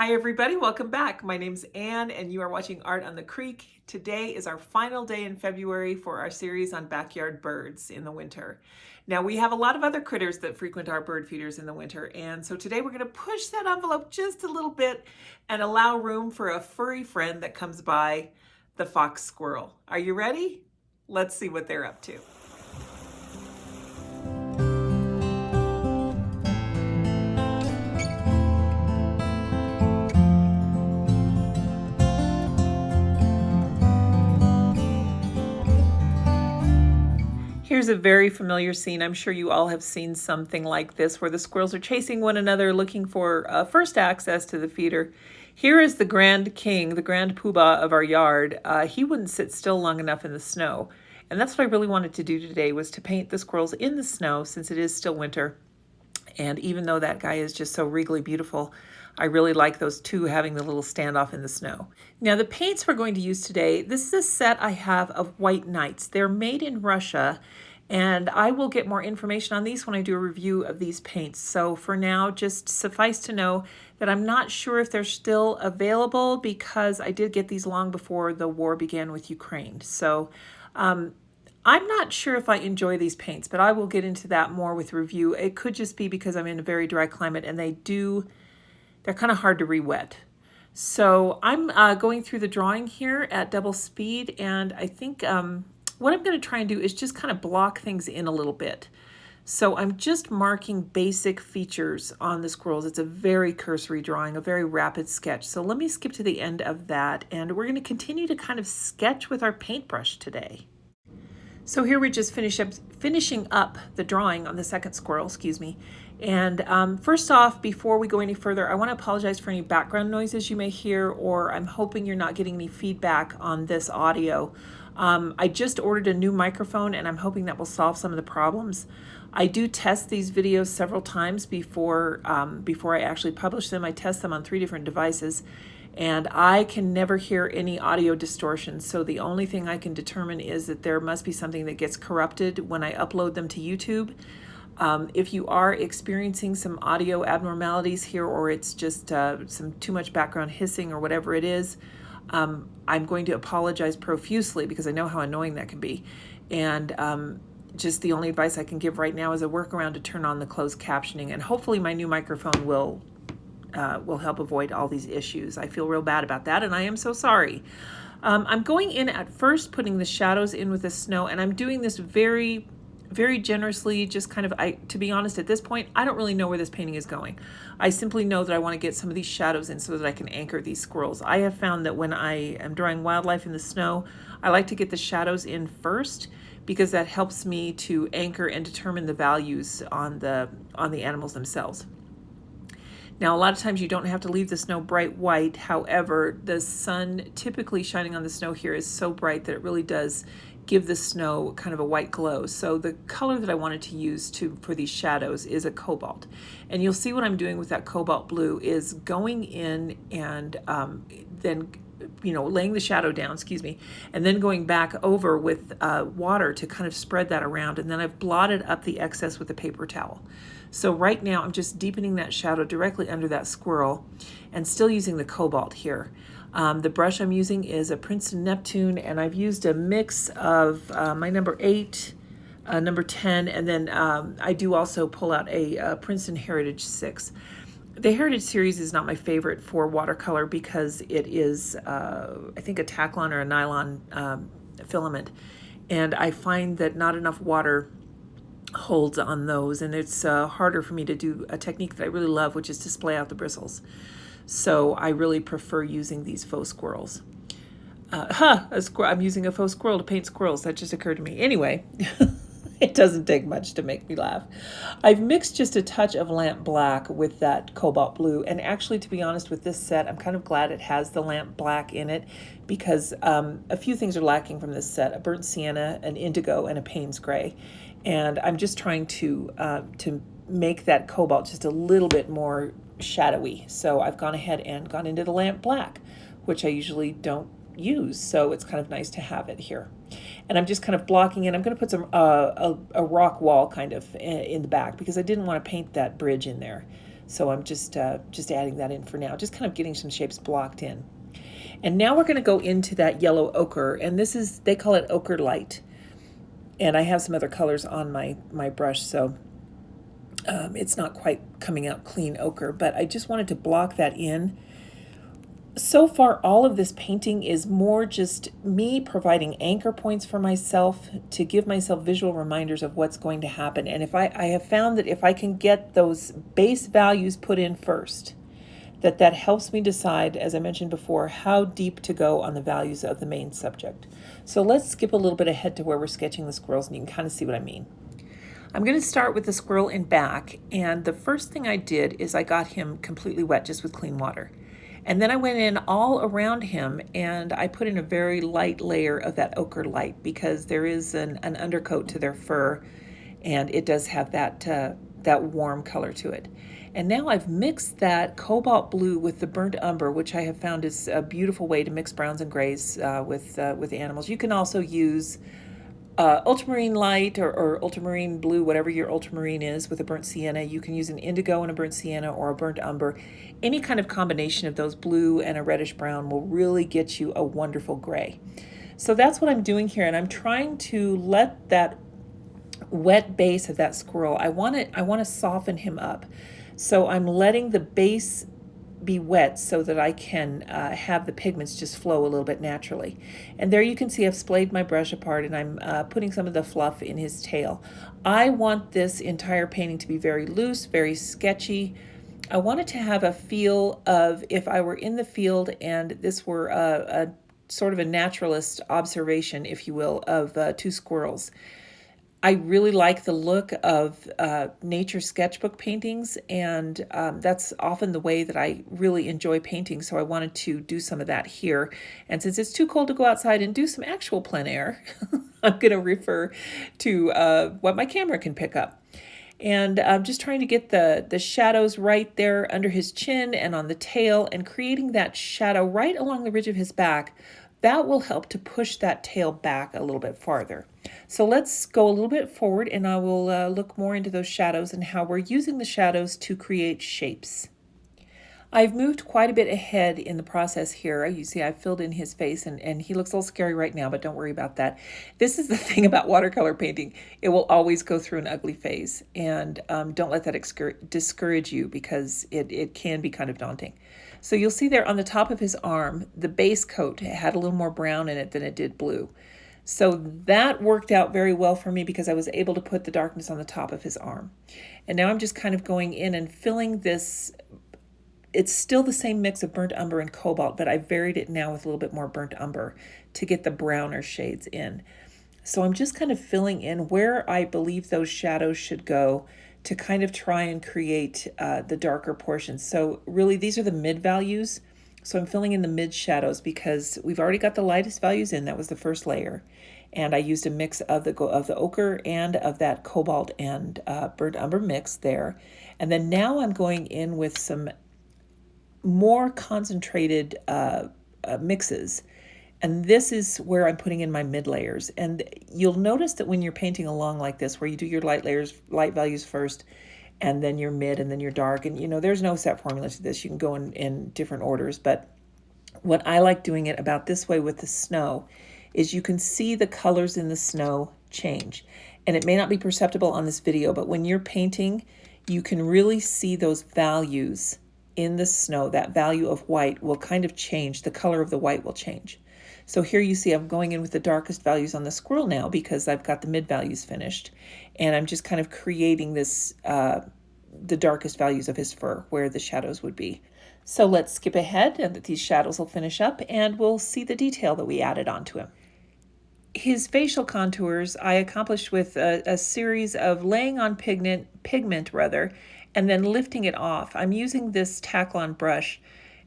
Hi everybody, welcome back. My name's Anne and you are watching Art on the Creek. Today is our final day in February for our series on backyard birds in the winter. Now we have a lot of other critters that frequent our bird feeders in the winter, and so today we're going to push that envelope just a little bit and allow room for a furry friend that comes by, the fox squirrel. Are you ready? Let's see what they're up to. Here's a very familiar scene. I'm sure you all have seen something like this where the squirrels are chasing one another looking for first access to the feeder. Here is the grand king, the grand poobah of our yard. He wouldn't sit still long enough in the snow. And that's what I really wanted to do today, was to paint the squirrels in the snow since it is still winter. And even though that guy is just so regally beautiful, I really like those two having the little standoff in the snow. Now the paints we're going to use today, this is a set I have of white knights. They're made in Russia, and I will get more information on these when I do a review of these paints. So for now, just suffice to know that I'm not sure if they're still available because I did get these long before the war began with Ukraine. So I'm not sure if I enjoy these paints, but I will get into that more with review. It could just be because I'm in a very dry climate and they're kind of hard to re-wet. So I'm going through the drawing here at double speed, and I think what I'm going to try and do is just kind of block things in a little bit. So I'm just marking basic features on the squirrels. It's a very cursory drawing, a very rapid sketch. So let me skip to the end of that, and we're going to continue to kind of sketch with our paintbrush today. So here we just finishing up the drawing on the second squirrel, excuse me. And first off, before we go any further, I want to apologize for any background noises you may hear, or I'm hoping you're not getting any feedback on this audio. I just ordered a new microphone and I'm hoping that will solve some of the problems. I do test these videos several times before I actually publish them. I test them on 3 different devices, and I can never hear any audio distortion. So the only thing I can determine is that there must be something that gets corrupted when I upload them to YouTube. If you are experiencing some audio abnormalities here, or it's just some too much background hissing or whatever it is, I'm going to apologize profusely because I know how annoying that can be. And just the only advice I can give right now is a workaround to turn on the closed captioning, and hopefully my new microphone will help avoid all these issues. I feel real bad about that, and I am so sorry. I'm going in at first, putting the shadows in with the snow, and I'm doing this very, very generously, just kind of, to be honest, at this point, I don't really know where this painting is going. I simply know that I want to get some of these shadows in so that I can anchor these squirrels. I have found that when I am drawing wildlife in the snow, I like to get the shadows in first, because that helps me to anchor and determine the values on the animals themselves. Now, a lot of times you don't have to leave the snow bright white. However, the sun typically shining on the snow here is so bright that it really does give the snow kind of a white glow. So the color that I wanted to use for these shadows is a cobalt. And you'll see what I'm doing with that cobalt blue is going in and then laying the shadow down, and then going back over with water to kind of spread that around. And then I've blotted up the excess with a paper towel. So right now I'm just deepening that shadow directly under that squirrel and still using the cobalt here. The brush I'm using is a Princeton Neptune, and I've used a mix of my number 8, number 10, and then I do also pull out a Princeton Heritage 6. The Heritage series is not my favorite for watercolor because it is, I think, a Taclon or a nylon filament, and I find that not enough water holds on those, and it's harder for me to do a technique that I really love, which is to splay out the bristles. So I really prefer using these faux squirrels. I'm using a faux squirrel to paint squirrels. That just occurred to me. Anyway, it doesn't take much to make me laugh. I've mixed just a touch of lamp black with that cobalt blue. And actually, to be honest, with this set, I'm kind of glad it has the lamp black in it, because a few things are lacking from this set: a burnt sienna, an indigo, and a Payne's gray. And I'm just trying to make that cobalt just a little bit more shadowy. So I've gone ahead and gone into the lamp black, which I usually don't use. So it's kind of nice to have it here. And I'm just kind of blocking it. I'm going to put some a rock wall kind of in the back because I didn't want to paint that bridge in there. So I'm just adding that in for now, just kind of getting some shapes blocked in. And now we're going to go into that yellow ochre, and this is, they call it ochre light. And I have some other colors on my brush, so it's not quite coming out clean ochre, but I just wanted to block that in. So far, all of this painting is more just me providing anchor points for myself to give myself visual reminders of what's going to happen. And if I have found that if I can get those base values put in first, that helps me decide, as I mentioned before, how deep to go on the values of the main subject. So let's skip a little bit ahead to where we're sketching the squirrels, and you can kind of see what I mean. I'm going to start with the squirrel in back, and the first thing I did is I got him completely wet just with clean water. And then I went in all around him and I put in a very light layer of that ochre light because there is an undercoat to their fur, and it does have that warm color to it. And now I've mixed that cobalt blue with the burnt umber, which I have found is a beautiful way to mix browns and grays with animals. You can also use ultramarine light or ultramarine blue, whatever your ultramarine is, with a burnt sienna. You can use an indigo and a burnt sienna or a burnt umber. Any kind of combination of those blue and a reddish brown will really get you a wonderful gray. So that's what I'm doing here, and I'm trying to let that wet base of that squirrel, I want to soften him up. So I'm letting the base be wet so that I can have the pigments just flow a little bit naturally. And there you can see I've splayed my brush apart, and I'm putting some of the fluff in his tail. I want this entire painting to be very loose, very sketchy. I want it to have a feel of if I were in the field and this were a sort of a naturalist observation, if you will, of two squirrels. I really like the look of nature sketchbook paintings, and that's often the way that I really enjoy painting, so I wanted to do some of that here. And since it's too cold to go outside and do some actual plein air, I'm going to refer to what my camera can pick up. And I'm just trying to get the shadows right there under his chin and on the tail, and creating that shadow right along the ridge of his back. That will help to push that tail back a little bit farther. So let's go a little bit forward, and I will look more into those shadows and how we're using the shadows to create shapes. I've moved quite a bit ahead in the process here. You see I've filled in his face, and he looks a little scary right now, but don't worry about that. This is the thing about watercolor painting. It will always go through an ugly phase, and don't let that discourage you, because it can be kind of daunting. So you'll see there on the top of his arm, the base coat had a little more brown in it than it did blue. So that worked out very well for me because I was able to put the darkness on the top of his arm. And now I'm just kind of going in and filling this. It's still the same mix of burnt umber and cobalt, but I varied it now with a little bit more burnt umber to get the browner shades in. So I'm just kind of filling in where I believe those shadows should go to kind of try and create the darker portions. So really these are the mid values. So I'm filling in the mid shadows because we've already got the lightest values in. That was the first layer. And I used a mix of the ochre and of that cobalt and burnt umber mix there. And then now I'm going in with some more concentrated mixes. And this is where I'm putting in my mid layers. And you'll notice that when you're painting along like this, where you do your light values first, and then your mid, and then your dark, and there's no set formula to this. You can go in different orders. But what I like doing it about this way with the snow is you can see the colors in the snow change. And it may not be perceptible on this video, but when you're painting, you can really see those values in the snow. That value of white will kind of change. The color of the white will change. So here you see I'm going in with the darkest values on the squirrel now because I've got the mid values finished. And I'm just kind of creating this, the darkest values of his fur where the shadows would be. So let's skip ahead, and these shadows will finish up, and we'll see the detail that we added onto him. His facial contours I accomplished with a series of laying on pigment, and then lifting it off. I'm using this Taklon brush,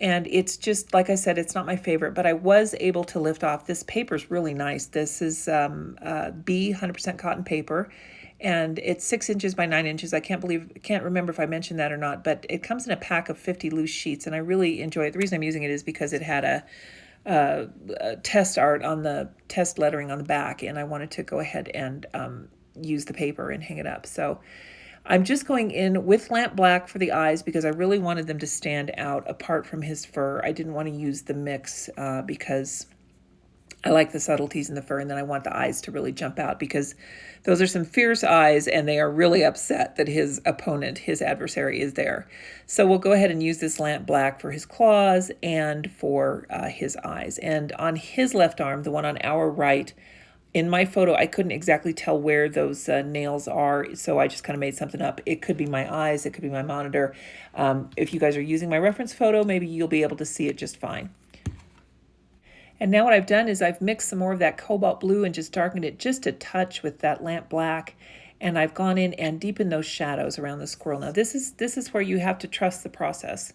and it's just, like I said, it's not my favorite, but I was able to lift off. This paper's really nice. This is B 100% cotton paper, and it's 6 inches by 9 inches. I can't remember if I mentioned that or not, but it comes in a pack of 50 loose sheets, and I really enjoy it. The reason I'm using it is because it had a test art on the test lettering on the back, and I wanted to go ahead and use the paper and hang it up. So I'm just going in with lamp black for the eyes because I really wanted them to stand out apart from his fur. I didn't want to use the mix because I like the subtleties in the fur, and then I want the eyes to really jump out because those are some fierce eyes and they are really upset that his opponent, his adversary, is there. So we'll go ahead and use this lamp black for his claws and for his eyes. And on his left arm, the one on our right, in my photo, I couldn't exactly tell where those nails are, so I just kind of made something up. It could be my eyes, it could be my monitor. If you guys are using my reference photo, maybe you'll be able to see it just fine. And now what I've done is I've mixed some more of that cobalt blue and just darkened it just a touch with that lamp black. And I've gone in and deepened those shadows around the squirrel. Now this is where you have to trust the process,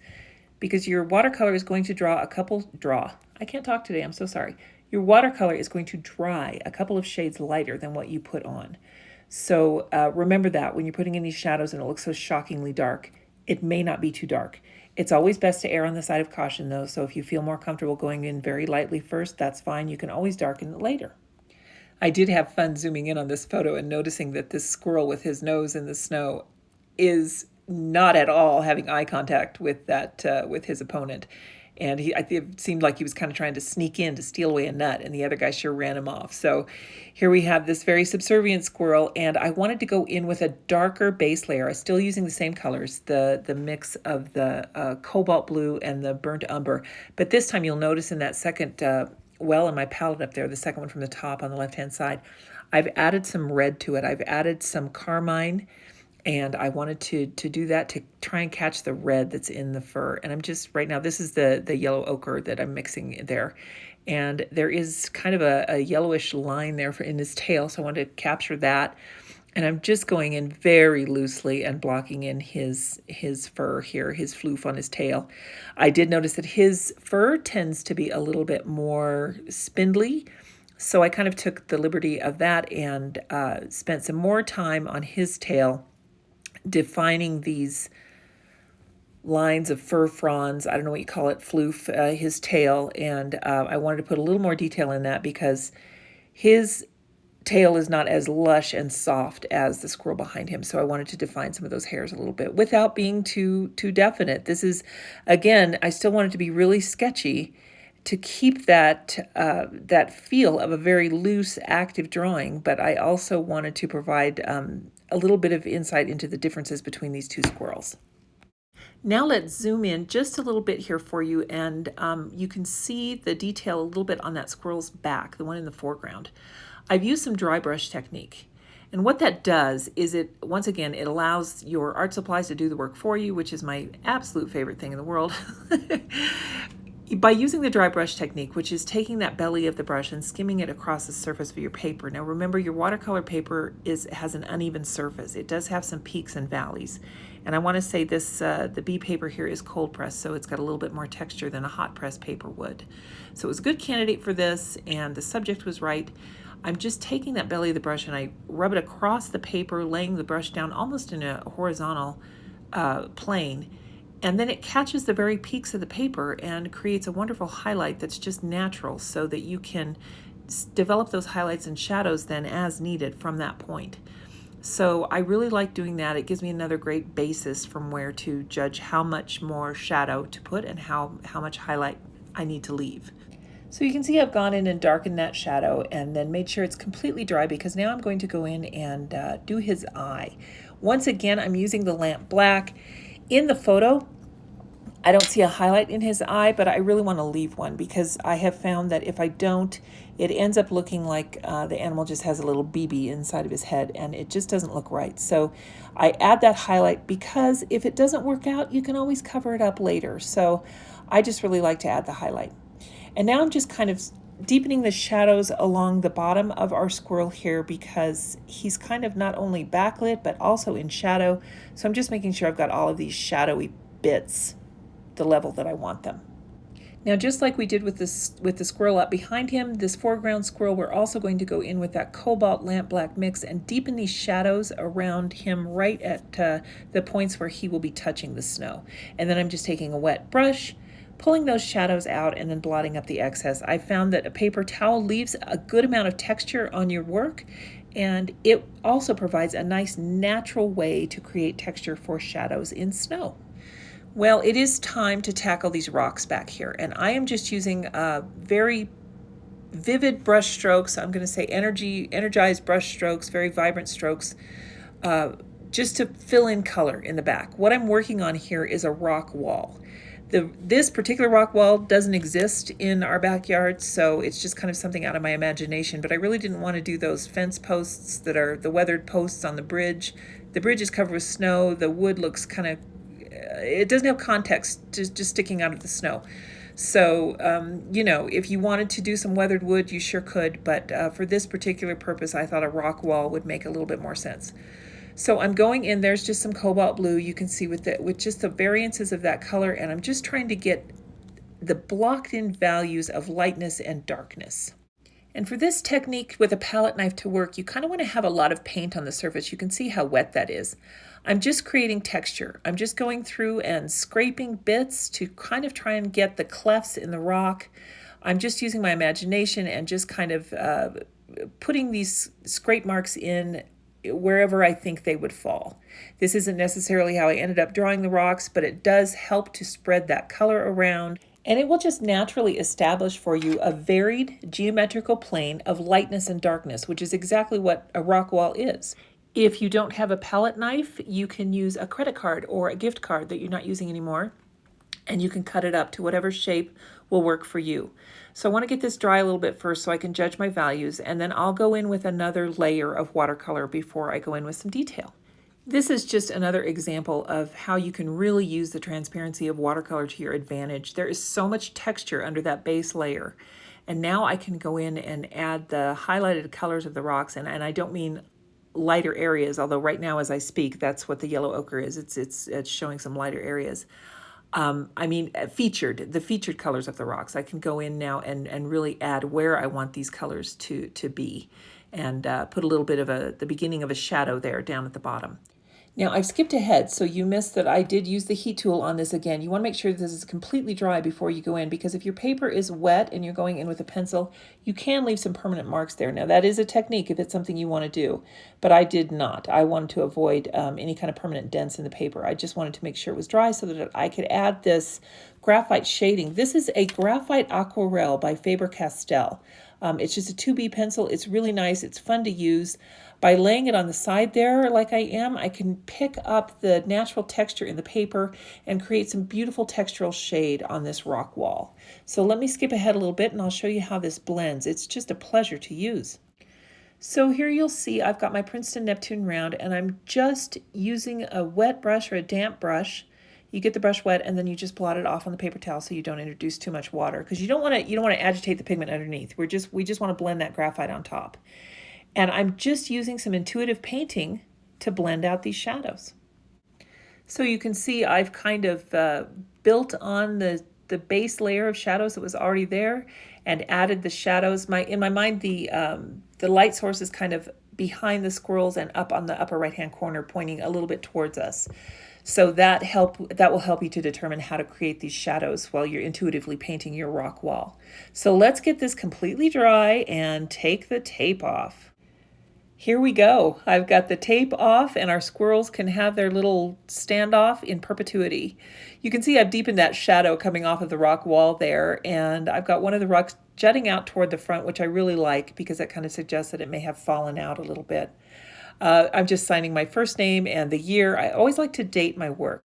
because your watercolor is going to I can't talk today, I'm so sorry. Your watercolor is going to dry a couple of shades lighter than what you put on. So remember that when you're putting in these shadows and it looks so shockingly dark, it may not be too dark. It's always best to err on the side of caution, though, so if you feel more comfortable going in very lightly first, that's fine. You can always darken it later. I did have fun zooming in on this photo and noticing that this squirrel with his nose in the snow is not at all having eye contact with with his opponent. And it seemed like he was kind of trying to sneak in to steal away a nut, and the other guy sure ran him off. So here we have this very subservient squirrel, and I wanted to go in with a darker base layer. I'm still using the same colors, the mix of the cobalt blue and the burnt umber. But this time you'll notice in that second well in my palette up there, the second one from the top on the left-hand side, I've added some red to it. I've added some carmine, and I wanted to do that to try and catch the red that's in the fur. And I'm just, right now, this is the yellow ochre that I'm mixing there. And there is kind of a yellowish line there in his tail, so I wanted to capture that. And I'm just going in very loosely and blocking in his fur here, his floof on his tail. I did notice that his fur tends to be a little bit more spindly, so I kind of took the liberty of that and spent some more time on his tail defining these lines of fur fronds. I don't know what you call it, floof, his tail. And I wanted to put a little more detail in that because his tail is not as lush and soft as the squirrel behind him. So I wanted to define some of those hairs a little bit without being too definite. This is, again, I still wanted to be really sketchy to keep that feel of a very loose, active drawing, but I also wanted to provide a little bit of insight into the differences between these two squirrels. Now let's zoom in just a little bit here for you, and you can see the detail a little bit on that squirrel's back, the one in the foreground. I've used some dry brush technique. And what that does is once again, it allows your art supplies to do the work for you, which is my absolute favorite thing in the world. By using the dry brush technique, which is taking that belly of the brush and skimming it across the surface of your paper. Now remember, your watercolor paper has an uneven surface. It does have some peaks and valleys. And I want to say this, the B paper here is cold pressed, so it's got a little bit more texture than a hot press paper would. So it was a good candidate for this, and the subject was right. I'm just taking that belly of the brush and I rub it across the paper, laying the brush down almost in a horizontal plane. And then it catches the very peaks of the paper and creates a wonderful highlight that's just natural, so that you can develop those highlights and shadows then as needed from that point. So I really like doing that. It gives me another great basis from where to judge how much more shadow to put and how much highlight I need to leave. So you can see I've gone in and darkened that shadow and then made sure it's completely dry, because now I'm going to go in and do his eye. Once again, I'm using the lamp black. In the photo, I don't see a highlight in his eye, but I really want to leave one, because I have found that if I don't, it ends up looking like the animal just has a little BB inside of his head, and it just doesn't look right. So I add that highlight because if it doesn't work out, you can always cover it up later. So I just really like to add the highlight. And now I'm just kind of deepening the shadows along the bottom of our squirrel here, because he's kind of not only backlit but also in shadow. So I'm just making sure I've got all of these shadowy bits the level that I want them. Now, just like we did with the squirrel up behind him, this foreground squirrel, we're also going to go in with that cobalt lamp black mix and deepen these shadows around him right at the points where he will be touching the snow. And then I'm just taking a wet brush, pulling those shadows out, and then blotting up the excess. I found that a paper towel leaves a good amount of texture on your work, And it also provides a nice natural way to create texture for shadows in snow. Well, it is time to tackle these rocks back here, and I am just using very vivid brush strokes. I'm going to say energized brush strokes, very vibrant strokes, just to fill in color in the back. What I'm working on here is a rock wall. This particular rock wall doesn't exist in our backyard, so it's just kind of something out of my imagination, but I really didn't want to do those fence posts that are the weathered posts on the bridge. The bridge is covered with snow. The wood looks kind of, it doesn't have context, just sticking out of the snow. So, if you wanted to do some weathered wood, you sure could, but for this particular purpose, I thought a rock wall would make a little bit more sense. So I'm going in, there's just some cobalt blue you can see with just the variances of that color, and I'm just trying to get the blocked in values of lightness and darkness. And for this technique with a palette knife to work, you kind of want to have a lot of paint on the surface. You can see how wet that is. I'm just creating texture. I'm just going through and scraping bits to kind of try and get the clefts in the rock. I'm just using my imagination and just kind of putting these scrape marks in wherever I think they would fall. This isn't necessarily how I ended up drawing the rocks, but it does help to spread that color around, and it will just naturally establish for you a varied geometrical plane of lightness and darkness, which is exactly what a rock wall is. If you don't have a palette knife, you can use a credit card or a gift card that you're not using anymore, and you can cut it up to whatever shape will work for you. So I want to get this dry a little bit first so I can judge my values, and then I'll go in with another layer of watercolor before I go in with some detail. This is just another example of how you can really use the transparency of watercolor to your advantage. There is so much texture under that base layer, and now I can go in and add the highlighted colors of the rocks, and I don't mean lighter areas, although right now as I speak, that's what the yellow ochre is. It's showing some lighter areas. The featured colors of the rocks. I can go in now and really add where I want these colors to be, and put a little bit of the beginning of a shadow there down at the bottom. Now I've skipped ahead, so you missed that I did use the heat tool on this again. You want to make sure this is completely dry before you go in, because if your paper is wet and you're going in with a pencil, you can leave some permanent marks there. Now that is a technique if it's something you want to do, but I did not. I wanted to avoid any kind of permanent dents in the paper. I just wanted to make sure it was dry so that I could add this graphite shading. This is a graphite aquarelle by Faber-Castell. It's just a 2B pencil. It's really nice. It's fun to use. By laying it on the side there like I am, I can pick up the natural texture in the paper and create some beautiful textural shade on this rock wall. So let me skip ahead a little bit and I'll show you how this blends. It's just a pleasure to use. So here you'll see I've got my Princeton Neptune round, and I'm just using a wet brush or a damp brush. You get the brush wet and then you just blot it off on the paper towel so you don't introduce too much water, because you don't want to agitate the pigment underneath. We just want to blend that graphite on top. And I'm just using some intuitive painting to blend out these shadows. So you can see I've kind of built on the base layer of shadows that was already there and added the shadows. In my mind, the light source is kind of behind the squirrels and up on the upper right-hand corner, pointing a little bit towards us. So that will help you to determine how to create these shadows while you're intuitively painting your rock wall. So let's get this completely dry and take the tape off. Here we go. I've got the tape off and our squirrels can have their little standoff in perpetuity. You can see I've deepened that shadow coming off of the rock wall there, and I've got one of the rocks jutting out toward the front, which I really like because that kind of suggests that it may have fallen out a little bit. I'm just signing my first name and the year. I always like to date my work.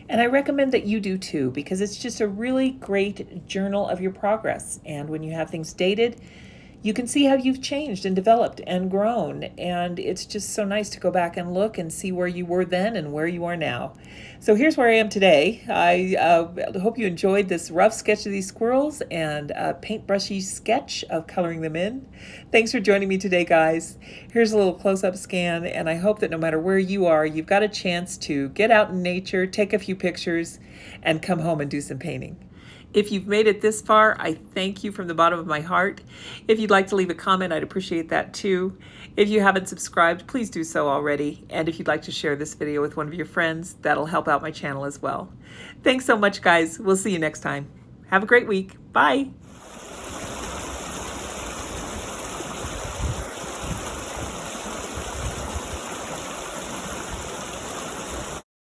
And I recommend that you do too, because it's just a really great journal of your progress. And when you have things dated, you can see how you've changed and developed and grown. And it's just so nice to go back and look and see where you were then and where you are now. So here's where I am today. I hope you enjoyed this rough sketch of these squirrels and a paintbrushy sketch of coloring them in. Thanks for joining me today, guys. Here's a little close-up scan, and I hope that no matter where you are, you've got a chance to get out in nature, take a few pictures, and come home and do some painting. If you've made it this far, I thank you from the bottom of my heart. If you'd like to leave a comment, I'd appreciate that too. If you haven't subscribed, please do so already. And if you'd like to share this video with one of your friends, that'll help out my channel as well. Thanks so much, guys. We'll see you next time. Have a great week. Bye.